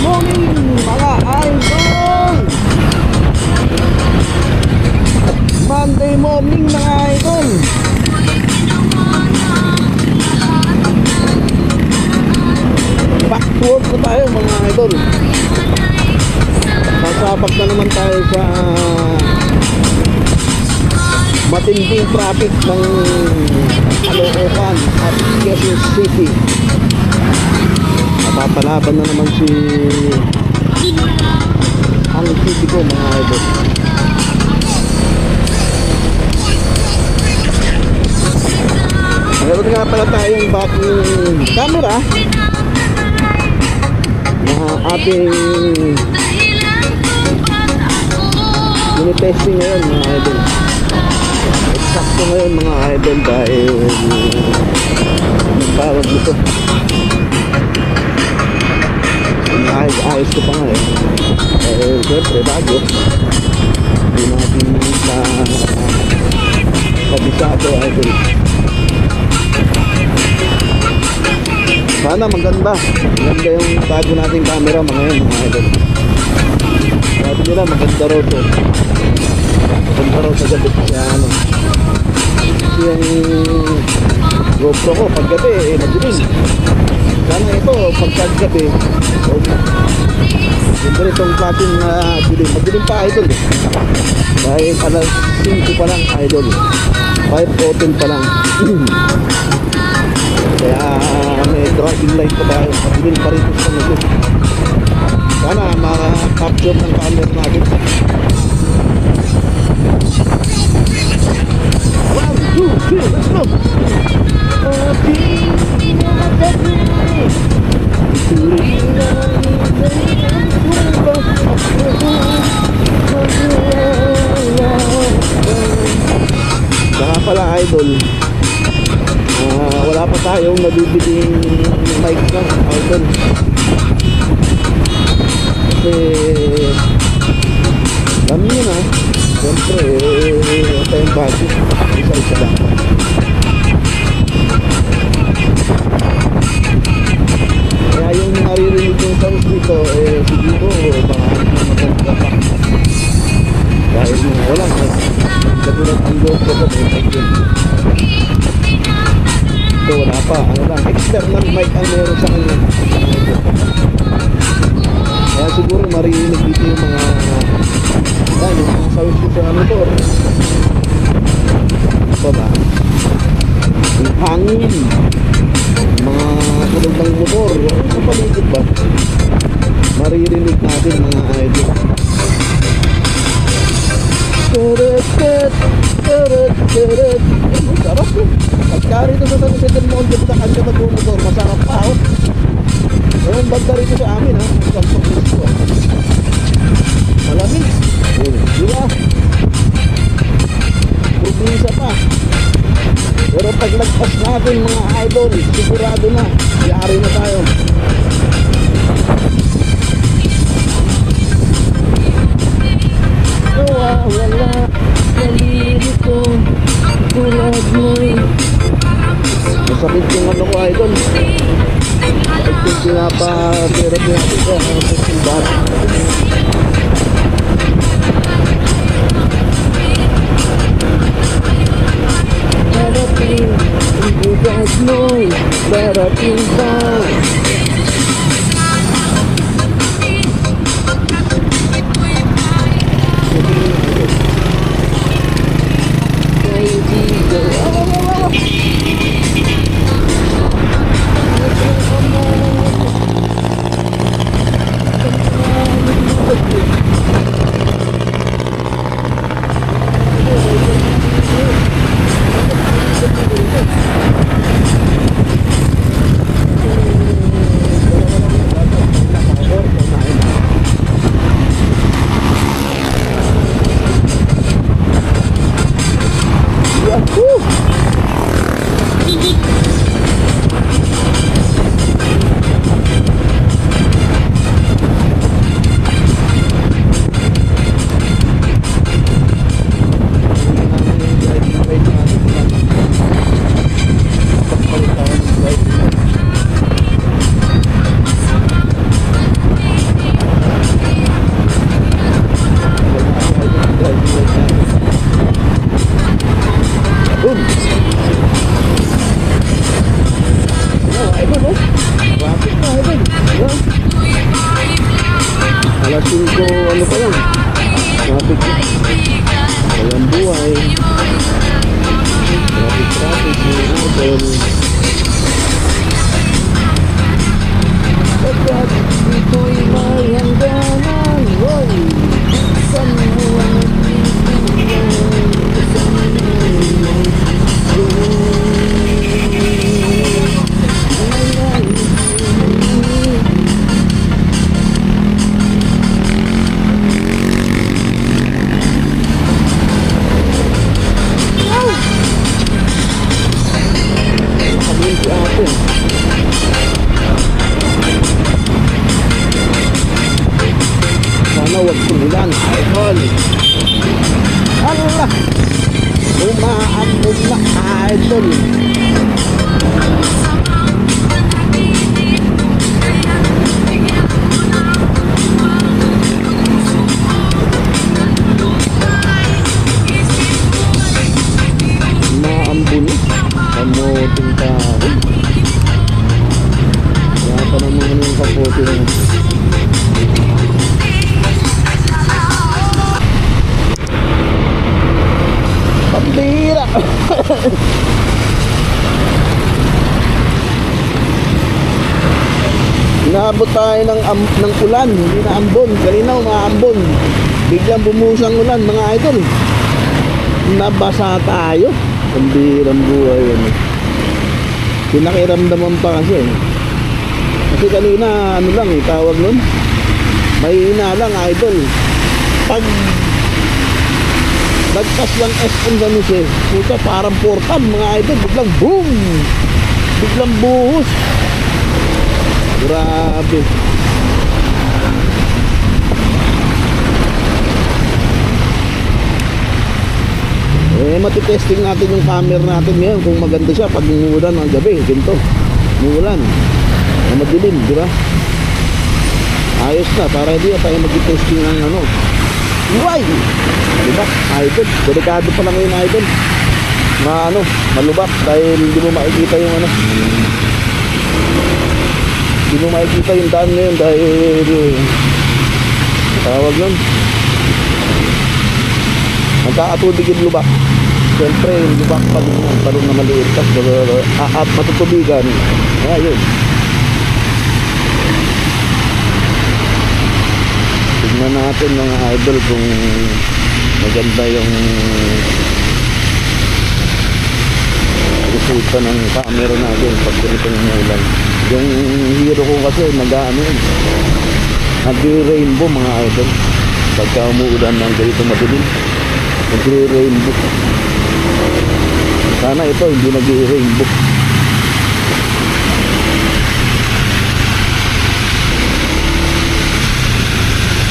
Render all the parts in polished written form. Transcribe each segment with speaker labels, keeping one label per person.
Speaker 1: morning mga idol! Monday morning mga idol! Back to work na tayo mga idol. Sasabak na naman tayo sa matinding traffic ng Caloocan at Quezon City. Napapalaban na naman ang city ko mga idol. Meron nga pala tayong backing camera na ating tinitesting ngayon mga idol. Eksakto ngayon mga idol dahil nagtawag nito. Ayos ko pa nga eh. Dahil siyempre bago hindi natin sa kabisado idol. Sana maganda yung bago nating camera mga yun mga idol. Sabi nila maganda raw to. Maganda raw sa gabi kasi ano. Kasi yung GoPro ko paggabi madilim. Sana ito paggabi yung ganitong klaseng madilim pa idol eh. Dahil alas 5 pa lang idol, 5:14 pa lang. Kaya may driving light pa tayo, madilim pa rin sa mga. Sana maka-capture ng camera natin. 1, 2, 3, let's go! Saka pala idol, wala pa tayong nabibiling mic na idol. Kasi dami yun ha. Siyempre tayong budget, isa-isa lang. Kaya yung naririnig yung sounds dito siguro baka maganda pa. Dahil wala katulad ng GoPro ko may mic yun. So wala pa, ano lang, external mic ang meron sa kanya. Kaya siguro maririnig dito yung mga sounds dito sa motor. Ito ba? Yung hangin, mga tulog ng motor sa paligid ba, maririnig natin mga idol. Sarap yun. Pagka rito sa San Isidro Monte sa kanya mag-motor, masarap pa ako. Ngayon banda rito sa amin ha, San Francisco malamig, diba? Probinsya pa. Pero pag nagpas natin mga idol, sigurado na, yari na tayo. Wala daliri ko tulad mo'y masakit yung ano ko idol. Masakit yung pinapa-therapy natin ko sa simbahan. Darating ang bukas mo'y darating pa. ano pa yan? Traffic. Walang buhay. Traffic. Pagkat ito'y may hangganan. Hoy! Saan mo ang bibigyan? Saan mo makabili si ate. Sana wag tumulan, idol. Allah! Umaambon na, idol. Umaambon na. Kamuting tao. Kaya pa naman yung kaputi na. Pambira! Inaabot tayo ng ulan, hindi na ambon. Kanina umaambon. Biglang bumuhos ang ulan, mga idol. Nabasa tayo. Pambirang buhay yan. Pinakiramdaman pa kasi. Kasi kanina, ano lang, tawag nun. May ina lang, idol. Pag nagpas lang SM sa Nuse, puta parang portal, mga idol. Biglang boom! Biglang buhos. Grabe. Matitesting natin yung camera natin ngayon kung maganda siya pag umuulan ng gabi. Ganito, umuulan na madilim, di ba? Ayos na, para hindi na tayo mag-testing ng ano. Uy! Di ba? Idol, delikado pa lang yun, idol. Malubak dahil hindi mo makikita yung ano. Hindi mo makikita yung daan ngayon dahil tawag nun, magkakatubig yung lubak. Siyempre yung lubak pa din yung talong na maliit at matutubigan. Ayun, tignan natin mga idol kung maganda yung resulta ng camera natin pag ganitong umulan. Yung hero ko kasi nag-rainbow mga idol pagka umuulan ng ganito madilim. Nag-rainbow. Sana ito hindi nag-rainbow.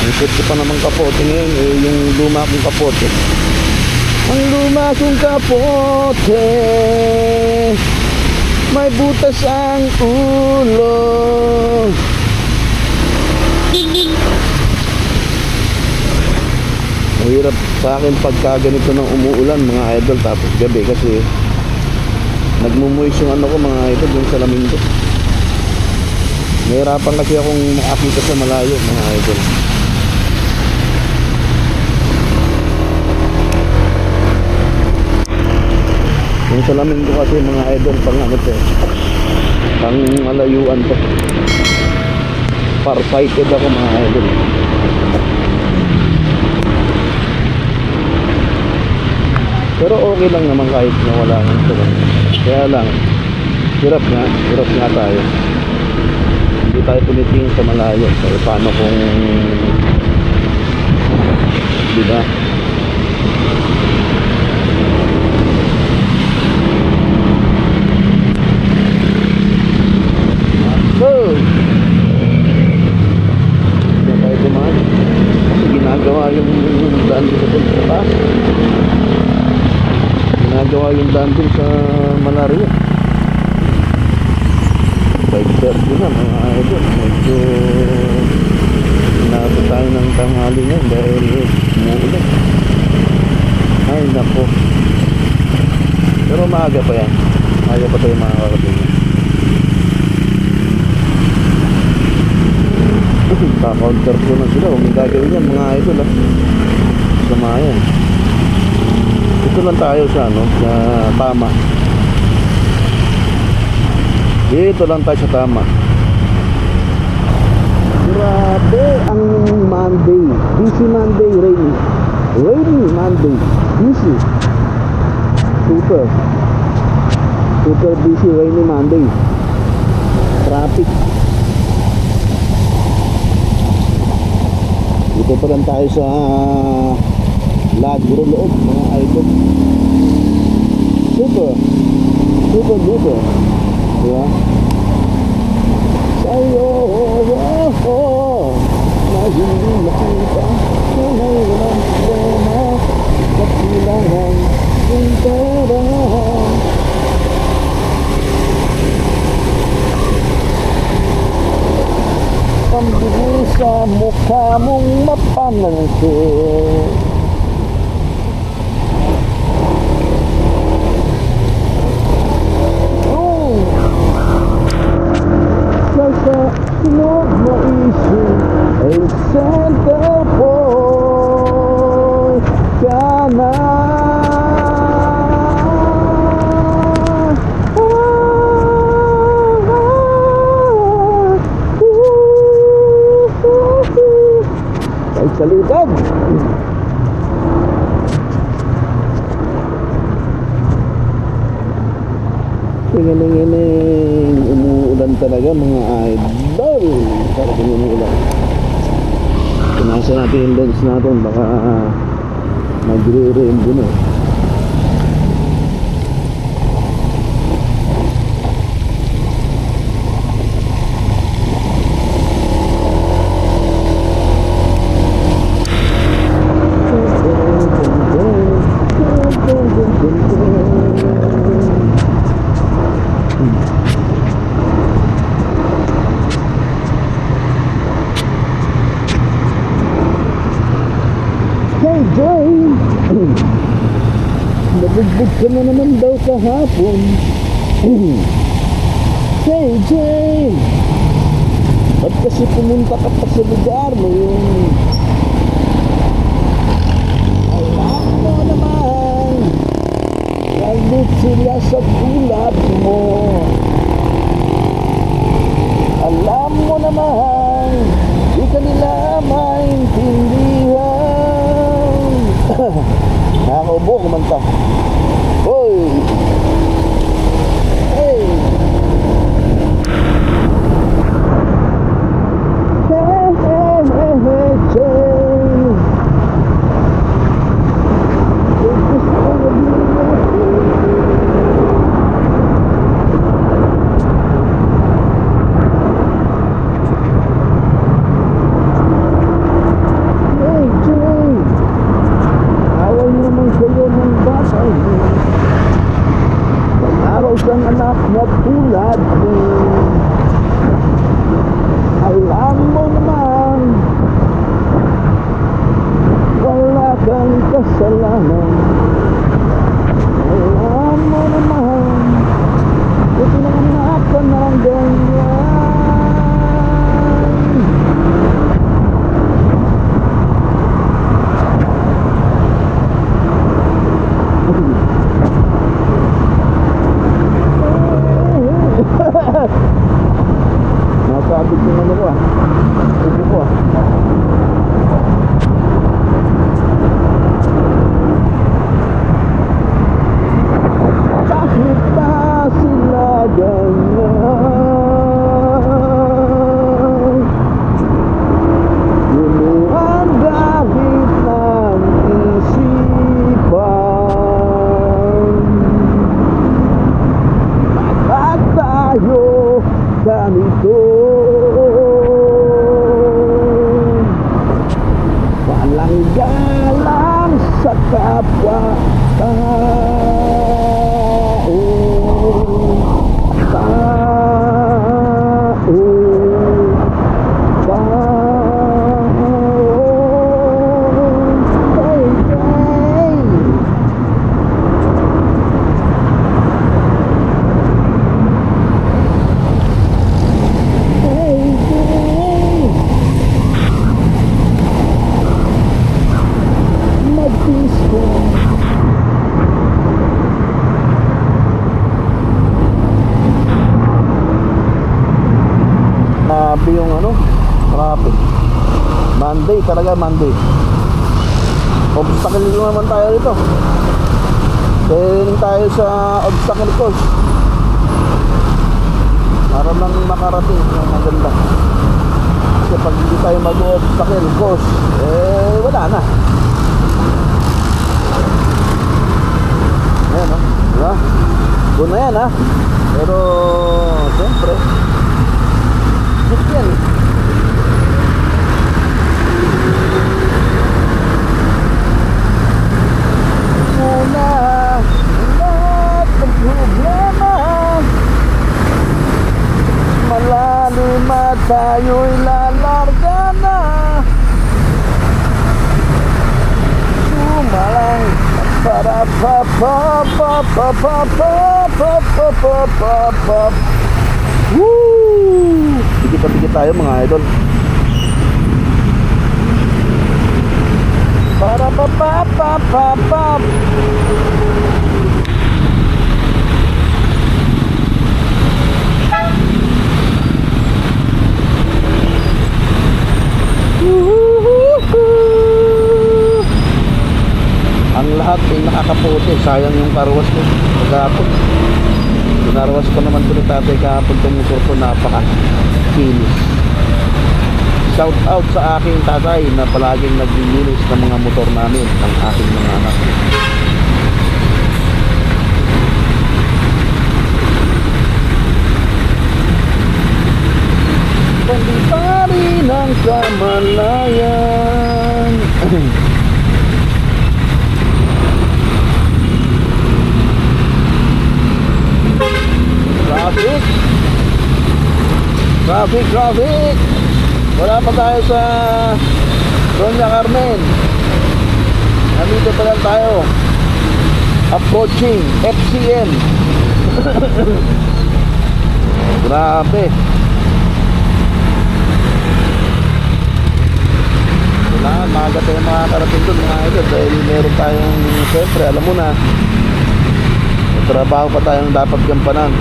Speaker 1: Ang ko pa naman kapote ngayon yung luma kong kapote. Ang luma kong kapote, may butas ang ulo. Mahirap sa akin pagka ganito ng umuulan mga idol tapos gabi kasi nagmumuis yung ano ko mga idol yung salamin ko. Nahirapan kasi akong makakita sa malayo mga idol. Yung salamin ko kasi mga idol pang ano to, pang malayuan to. Farsighted ako mga idol. Pero okay lang naman kahit na wala ng salamin. Kaya lang hirap nga tayo. Hindi tayo tumitingin sa malayo. Kaya paano kung diba? Hindi tayo dumaan kasi ginagawa yung daan dito sa taas. Ginagawa yung daan dun sa Malaria. 5:30 na mga idol. Medyo inabot tayo ng tanghali ngayon dahil umuulan. Ay nako. Pero maaga pa yan. Maaga pa tayo makakarating. Ka-counter ko na sila. Huwag gagawin yan mga idol ha. Sama yan. Ito lang tayo sa ano, sa tama. Dito lang tayo sa tama. Grabe ang Monday. Busy Monday, rainy. Rainy Monday. Busy. Super busy rainy Monday. Traffic. Dito pa lang tayo sa Lagro loob mga idol. Super duper. Diba? Sa'yo na hindi makita tunay walang problema kapilangan yung pera. Pambili sa mukha mong mapanangkit. Sa sinog mo isip ay center point ka na. Ay salutag. Tingining umuulan talaga mga idol. Talagang umuulan. Pinasa natin yung lens natin. Baka magre-rain din eh. Hey Jane, nabugbog ka na naman daw kahapon. Hey Jane, ba't kasi pumunta ka pa sa lugar mo yun? Alam mo naman, galit sila sa gulat mo. Alam mo naman, di ka nila maintindihan. Nakakaubo, kumanta. Hoy! Hey! Hey, hey, hey, hey, Jane! Gusto ko na isang anak na tulad mo. Alam mo naman, wala kang kasalanan. Alam mo naman, ito na anak ka ng ganyan. Nakakabit yung ano ko upo ko Kahit pa sila ganyan, yun ang gamit ng isipan. Bakit tayo ganito? Grabe yung ano, traffic. Monday talaga, Monday. Obstacle naman tayo dito. Training tayo sa obstacle course para lang makarating ng maganda. Kasi pag hindi tayo mag-obstacle course, wala na. Ayan, oh. Diba? Doon na yan, ha? Pero siyempre jeep yan. Muna lahat ng problema, malalim at tayo'y lalarga na. Sumalang para pa pa pa pa pa pa pa pa pa pa pa. Woo! Dikit tayo mga idol. Para pa pa pa pa pa. Ang lahat ay nakakaputi. Sayang yung karwas ko kagapon. Pinarwas ko naman ko ni tatay kahapon itong motor ko, napaka-kinis. Shout out sa aking tatay na palaging naglilinis ng mga motor namin, ng aking mga anak. Pandipari ng kamalayan. Traffic. Wala pa tayo sa Doña Carmen. Nandito pa lang tayo. Approaching FCM. Grabe. Wala, maaga tayo makakarating doon mga idol. Dahil meron tayong, siyempre alam mo na, may trabaho pa tayong dapat gampanan.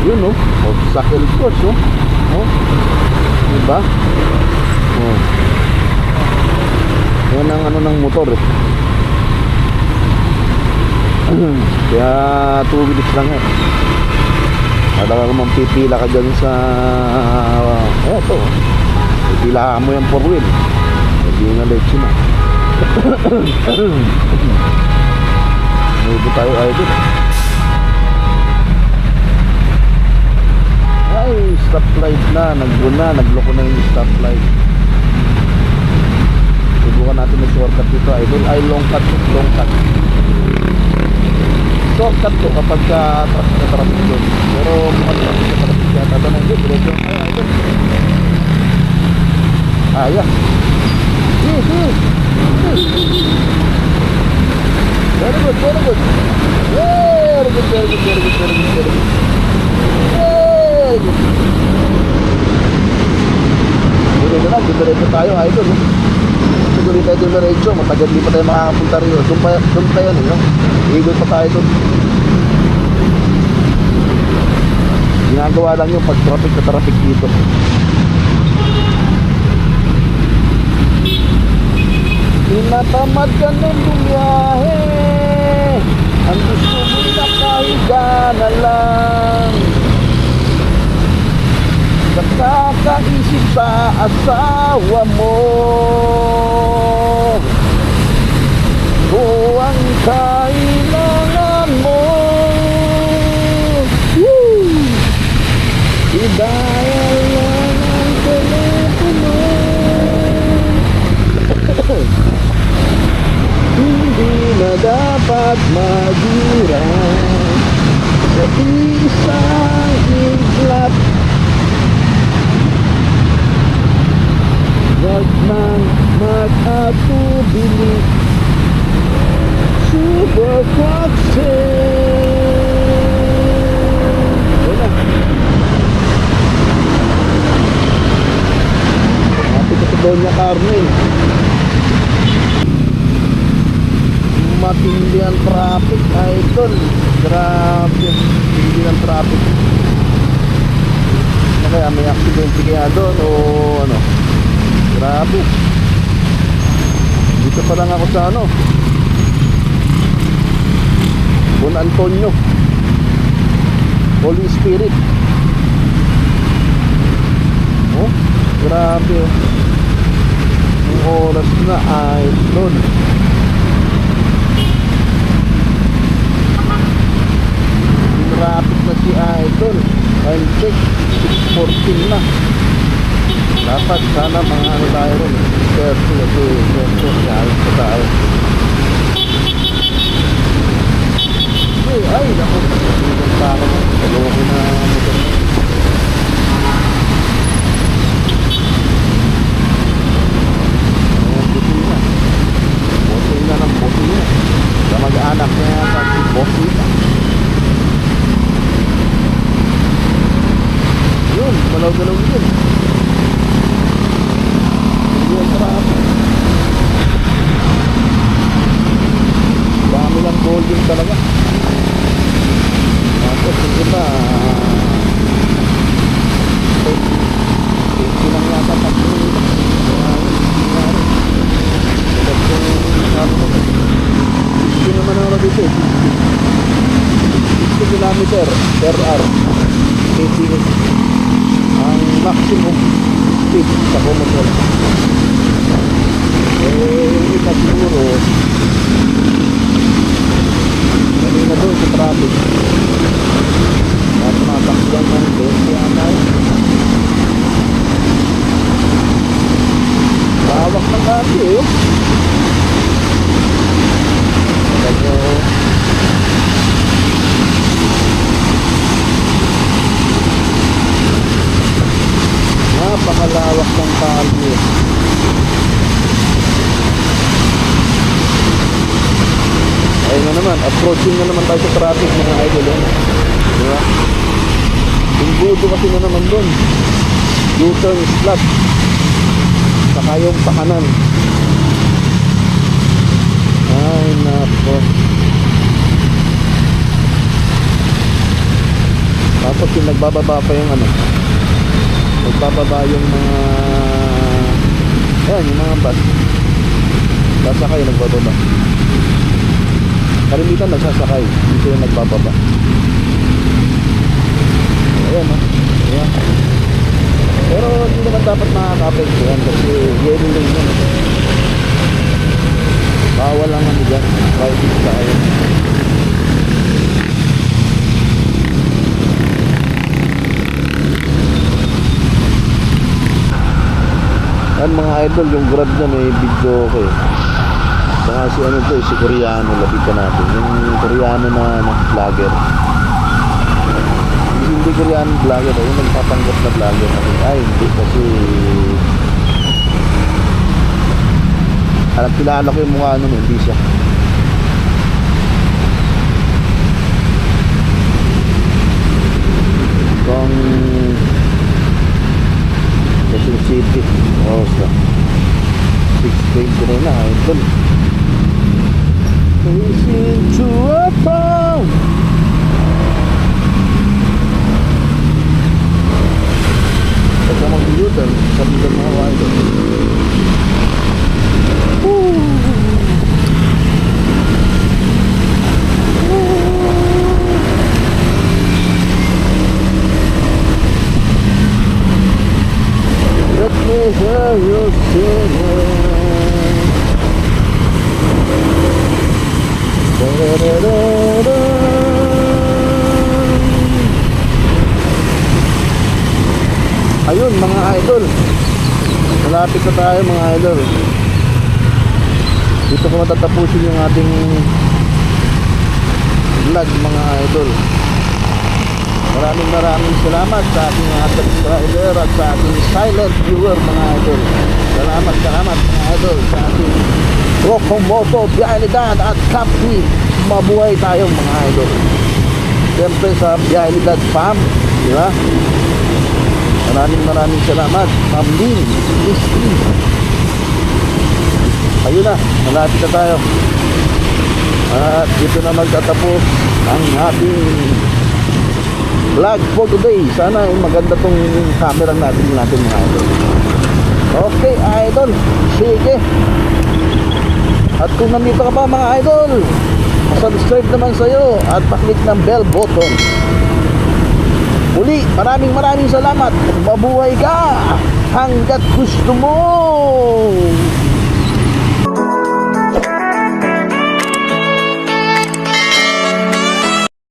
Speaker 1: Yun, oh, obstacle course, oh. Oh, diba? Oh, yan ang ano ng motor, eh. Kaya 2 minutes lang yan. Talaga kung mampipila ka dyan sa eto, pipila mo yung 4 wheel, hindi nga leche na. Nubo tayo idol. Ay, stoplight na, nagloko na yung stoplight. Subukan natin may shortcut dito idol. Ay, long cut. Shortcut to kapag traffic doon. Pero mukhang traffic yata doon na hindi. Diretso. Ay, idol. Ayan. Very good. Very good. Diretso tayo idol. Siguro tayo diretso, matagal di pa tayo makakapunta rin. Doon pa yan, no? Ikot pa tayo doon. Ginagawa lang yung pag traffic na traffic dito. Tinatamad ka ng bumiyahe, ang gusto mo nakahiga na lang. Nakakaisip sa asawa mo, kung ang kailangan mo. Woo! I-dial lang ang telepono. Hindi na dapat mag-irang sa isang iglap. Wag man mag-atubili, super wala. Happy ka sa Doña Carmen. matindi ang traffic, idol. Grabe, hindi ng traffic. Ano kaya, may aksidente kaya doon o ano? Grabe. Dito pa lang ako sa ano, Don Antonio, Holy Spirit. Oh, grabe. Ang oras na, idol. Traffic na si idol. Time check 6:14 na. Dapat sana mga ano tayo ron, 30 kasi 30 ayos pa tayo. Ay, naku, hindi pa ako. Taloko na motor. Butil na ng butil na. Sa mag-anak niya yata si butil na. Yun, malaw-galaw yun. Hindi ang traffic. Dami lang golden talaga. Tapos yung iba hindi lang yata tatlo. Hindi naman ako dito 60 kilometer per hour KTM ang maximum speed sa commercial. Yung iba siguro kanina doon sa traffic at matakbuhan ng 20 atay. Bawak ng kasi eh. Medyo napakalawak ng kalye. Ayun na naman, approaching na naman tayo sa traffic mga idol. Diba? Tinggudo kasi na naman doon. U-turn slot. Saka yung pakanan. Ay nako. Tapos yung nagbababa pa yung ano, nagbababa yung mga ayan, yung mga bus. Sasakay nagbababa. Karamitan nagsasakay, dito yung nagbababa. Ayan o, ayan. Pero hindi naman dapat makaka-apekto yan kasi yellow lane yan. Bawal lang ano dyan, kahit dito tayo. Yan mga idol, yung grab na may video ko eh. Saka si ano to, si Koreano, lapitan natin. Yung Koreano na vlogger. Hindi Koreano vlogger, yung nagpapanggap na vlogger. Ay, hindi kasi alam, kilala ko yung mukha nun, hindi siya. Kung Quezon City, sa 6:20 na, ito. Facing to a town. Pagka mag-U-turn, sabitan mga idol. Let me hear you singing. Ayun mga idol, malapit na tayo mga idol. Dito ko matatapusin yung ating vlog mga idol. Maraming salamat sa ating mga subscriber at sa ating silent viewer mga idol. Salamat mga idol sa ating Rokomoto, Biyahelidad at Kapwi. Mabuhay tayong mga idol. Siyempre sa Biyahelidad Fam, di ba? Maraming salamat, Ma'am Lynn, Miss Lynn. Ayun na, malapit na tayo. At dito na magtatapos ang ating vlog for today. Sana maganda tong camera natin mga idol. Okay idol, sige. At kung nandito ka pa mga idol, subscribe naman sa'yo at paklik ng bell button. Uli, maraming salamat. Mabuhay ka hanggat gusto mo.